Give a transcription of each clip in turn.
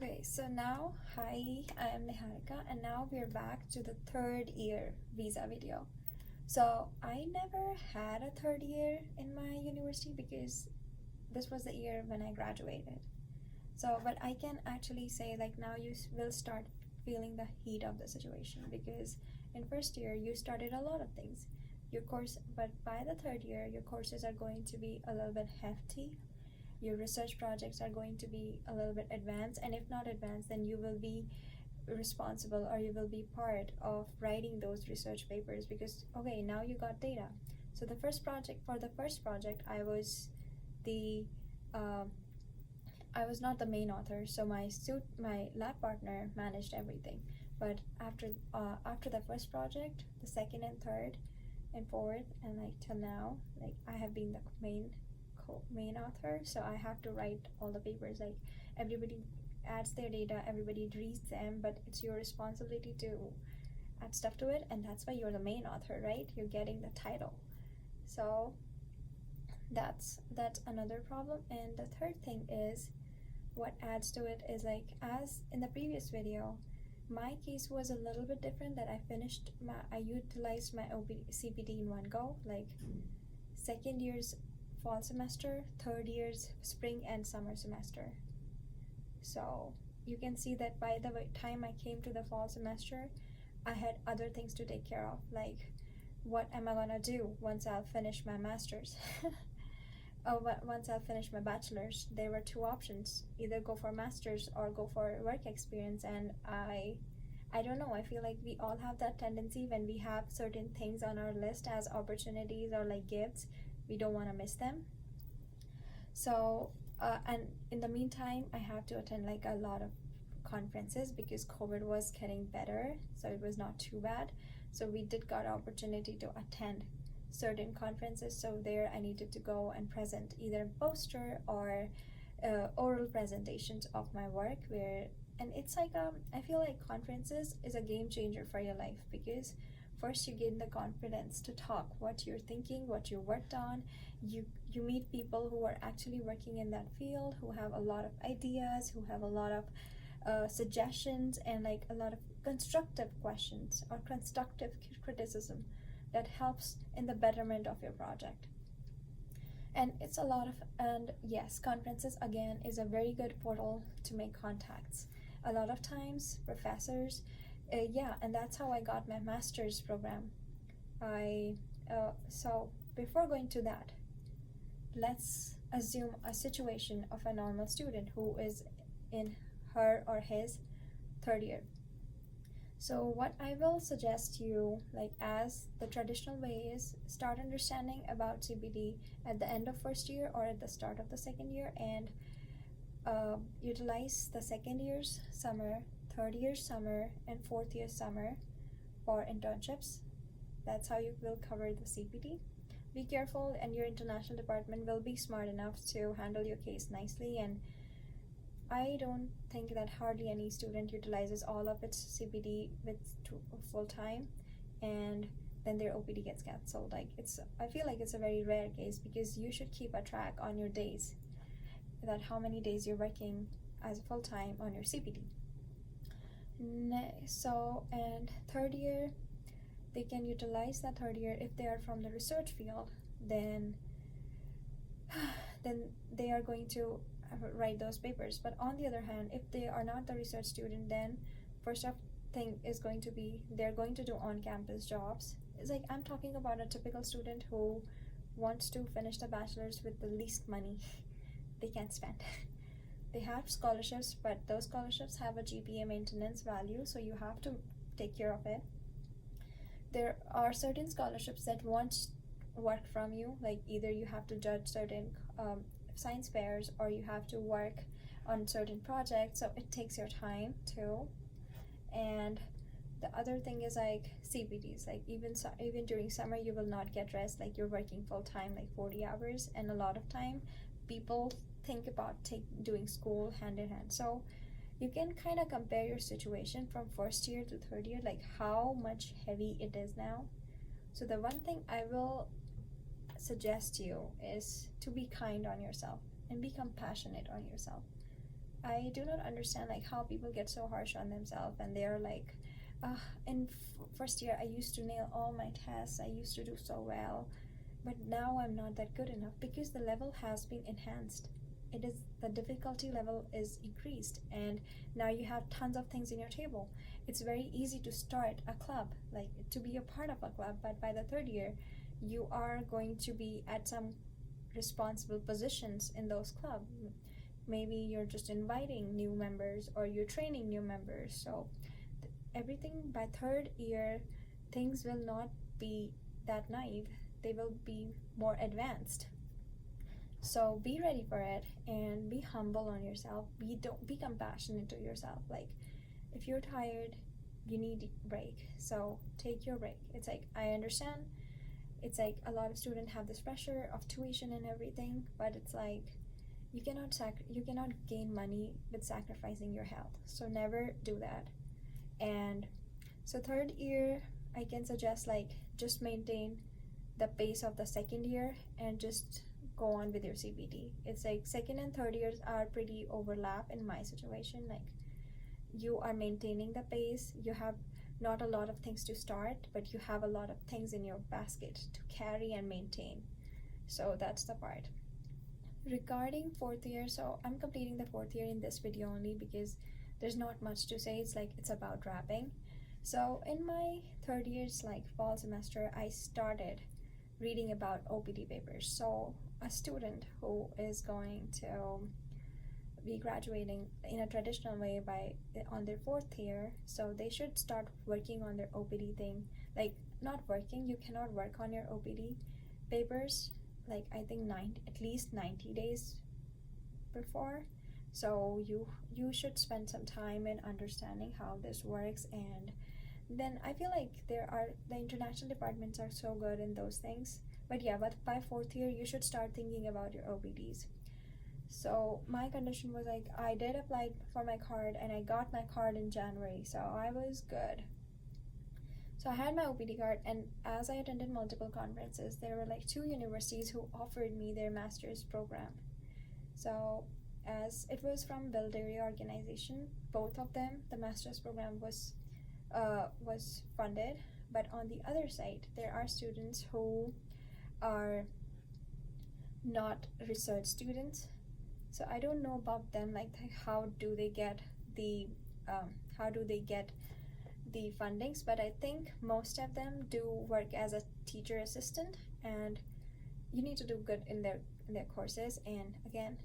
Okay, so now, hi, I am Niharika, and now we're back to the third year visa video. So, I never had a third year in my university because this was the year when I graduated. So, but I can actually say, like, now you will start feeling the heat of the situation because in first year you started a lot of things. Your course, but by the third year, your courses are going to be a little bit hefty. Your research projects are going to be a little bit advanced, and if not advanced, then you will be responsible or you will be part of writing those research papers because okay, now you got data. So the first project I was the I was not the main author, so my lab partner managed everything. But after the first project, the second and third and fourth, and like till now, like I have been the main author, so I have to write all the papers. Like everybody adds their data, everybody reads them, but it's your responsibility to add stuff to it, and that's why you're the main author, right? You're getting the title. So that's another problem. And the third thing is what adds to it is, like, as in the previous video, my case was a little bit different, that I utilized my CPD in one go, like second year's fall semester, third year's spring and summer semester. So you can see that by the time I came to the fall semester, I had other things to take care of, like what am I gonna do once I'll finish my master's? Once I'll finish my bachelor's, there were two options: either go for master's or go for work experience. And I don't know, I feel like we all have that tendency when we have certain things on our list as opportunities or like gifts, we don't want to miss them. So and in the meantime, I have to attend like a lot of conferences because COVID was getting better, so it was not too bad. So we did got an opportunity to attend certain conferences, so there I needed to go and present either poster or oral presentations of my work. And it's like I feel like conferences is a game changer for your life because first you gain the confidence to talk what you're thinking, what you worked on. You meet people who are actually working in that field, who have a lot of ideas, who have a lot of suggestions, and like a lot of constructive questions or constructive criticism that helps in the betterment of your project. And it's a lot of, and yes, conferences again is a very good portal to make contacts. A lot of times professors, and that's how I got my master's program. So before going to that, let's assume a situation of a normal student who is in her or his third year. So what I will suggest you, like as the traditional way, is start understanding about CPD at the end of first year or at the start of the second year, and utilize the second year's summer, third year's summer, and fourth year's summer for internships. That's how you will cover the CPD. Be careful, and your international department will be smart enough to handle your case nicely. And I don't think that hardly any student utilizes all of its CPD with full time, and then their OPD gets cancelled. I feel like it's a very rare case because you should keep a track on your days, that how many days you're working as full time on your CPD. So, and third year, they can utilize that third year if they are from the research field. Then they are going to write those papers. But on the other hand, if they are not the research student, then first thing is going to be they're going to do on-campus jobs. It's like I'm talking about a typical student who wants to finish the bachelor's with the least money they can spend. They have scholarships, but those scholarships have a GPA maintenance value, so you have to take care of it. There are certain scholarships that won't work from you, like either you have to judge certain science fairs or you have to work on certain projects, so it takes your time too. And the other thing is like CPDs, like even during summer you will not get rest, like you're working full time, like 40 hours, and a lot of time people think about doing school hand in hand. So you can kind of compare your situation from first year to third year, like how much heavy it is now. So the one thing I will suggest you is to be kind on yourself and be compassionate on yourself. I do not understand like how people get so harsh on themselves, and they are like, in first year I used to nail all my tests, I used to do so well, but now I'm not that good enough because the level has been enhanced. It is the difficulty level is increased, and now you have tons of things in your table. It's very easy to start a club, like to be a part of a club, but by the third year, you are going to be at some responsible positions in those clubs. Maybe you're just inviting new members or you're training new members. So everything by third year, things will not be that naive, they will be more advanced. So be ready for it and be humble on yourself. Be compassionate to yourself. Like if you're tired, you need a break, so take your break. It's like, I understand it's like a lot of students have this pressure of tuition and everything, but it's like you cannot gain money with sacrificing your health, so never do that. And so third year, I can suggest like just maintain the pace of the second year and just go on with your CPT. It's like second and third years are pretty overlap in my situation. Like you are maintaining the pace, you have not a lot of things to start, but you have a lot of things in your basket to carry and maintain. So that's the part. Regarding fourth year, so I'm completing the fourth year in this video only because there's not much to say. It's about wrapping. So in my third year's like fall semester, I started reading about OPT papers. So a student who is going to be graduating in a traditional way on their fourth year, so they should start working on their OPT thing. Like not working, you cannot work on your OPT papers like I think at least 90 days before. So you should spend some time in understanding how this works, and then I feel like the international departments are so good in those things. But yeah, but by fourth year you should start thinking about your OPTs. So my condition was like I did apply for my card and I got my card in January, so I was good. So I had my OPT card, and as I attended multiple conferences, there were like 2 universities who offered me their master's program. So as it was from Build Area Organization, both of them, the master's program was funded. But on the other side, there are students who are not research students. So I don't know about them, like how do they get the fundings, but I think most of them do work as a teacher assistant, and you need to do good in their courses. And again,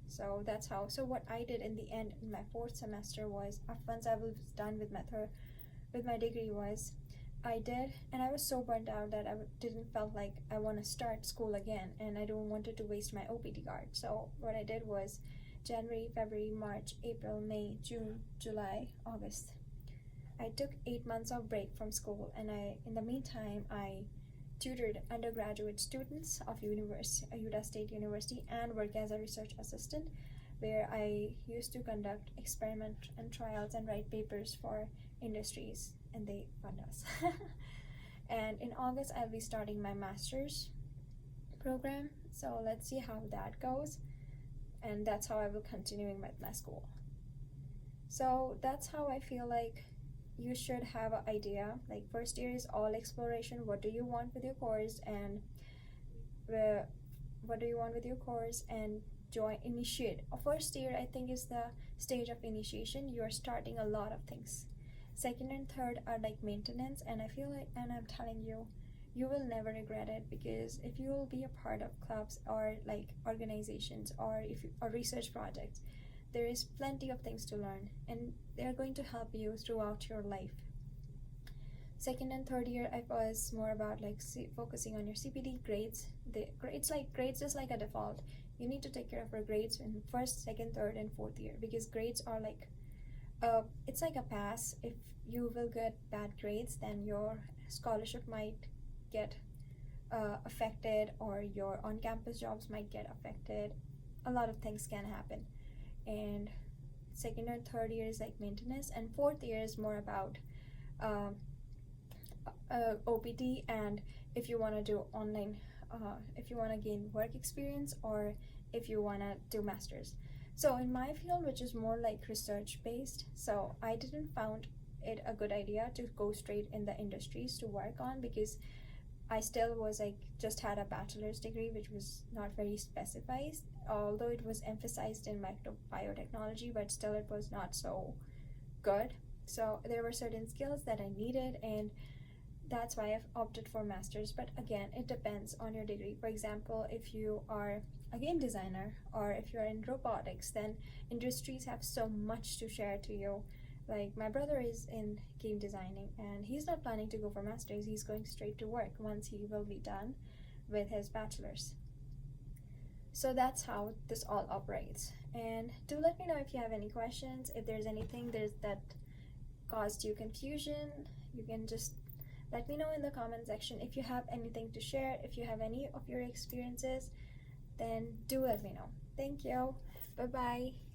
so that's how. So what I did in the end in my fourth semester was, once I was done with my degree, was I did, and I was so burnt out that I didn't felt like I want to start school again, and I don't wanted to waste my OPT card. So what I did was January, February, March, April, May, June, July, August. I took 8 months of break from school, and in the meantime, I tutored undergraduate students of Utah State University and worked as a research assistant, where I used to conduct experiment and trials and write papers for industries, and they fund us. And in August, I'll be starting my master's program, so let's see how that goes, and that's how I will continuing with my school. So that's how I feel like you should have an idea. Like first year is all exploration. What do you want with your course, and initiate. First year, I think, is the stage of initiation. You are starting a lot of things. Second and third are like maintenance, and I feel like, and I'm telling you, you will never regret it, because if you will be a part of clubs or like organizations or research projects, there is plenty of things to learn, and they're going to help you throughout your life. Second and third year, I was more about like focusing on your CPT grades. Grades is like a default. You need to take care of your grades in first, second, third, and fourth year, because grades are like it's like a pass. If you will get bad grades, then your scholarship might get affected, or your on-campus jobs might get affected. A lot of things can happen. And second or third year is like maintenance, and fourth year is more about OPT, and if you want to do online, if you want to gain work experience, or if you want to do masters. So in my field, which is more like research based, so I didn't found it a good idea to go straight in the industries to work on, because I still was like just had a bachelor's degree, which was not very specified, although it was emphasized in microbiotechnology, but still it was not so good. So there were certain skills that I needed, and that's why I've opted for master's. But again, it depends on your degree. For example, if you are a game designer or if you're in robotics, then industries have so much to share to you. Like my brother is in game designing and he's not planning to go for master's, he's going straight to work once he will be done with his bachelor's. So that's how this all operates. And do let me know if you have any questions. If there's anything that caused you confusion, you can just let me know in the comment section. If you have anything to share, if you have any of your experiences, then do let me know. Thank you. Bye bye.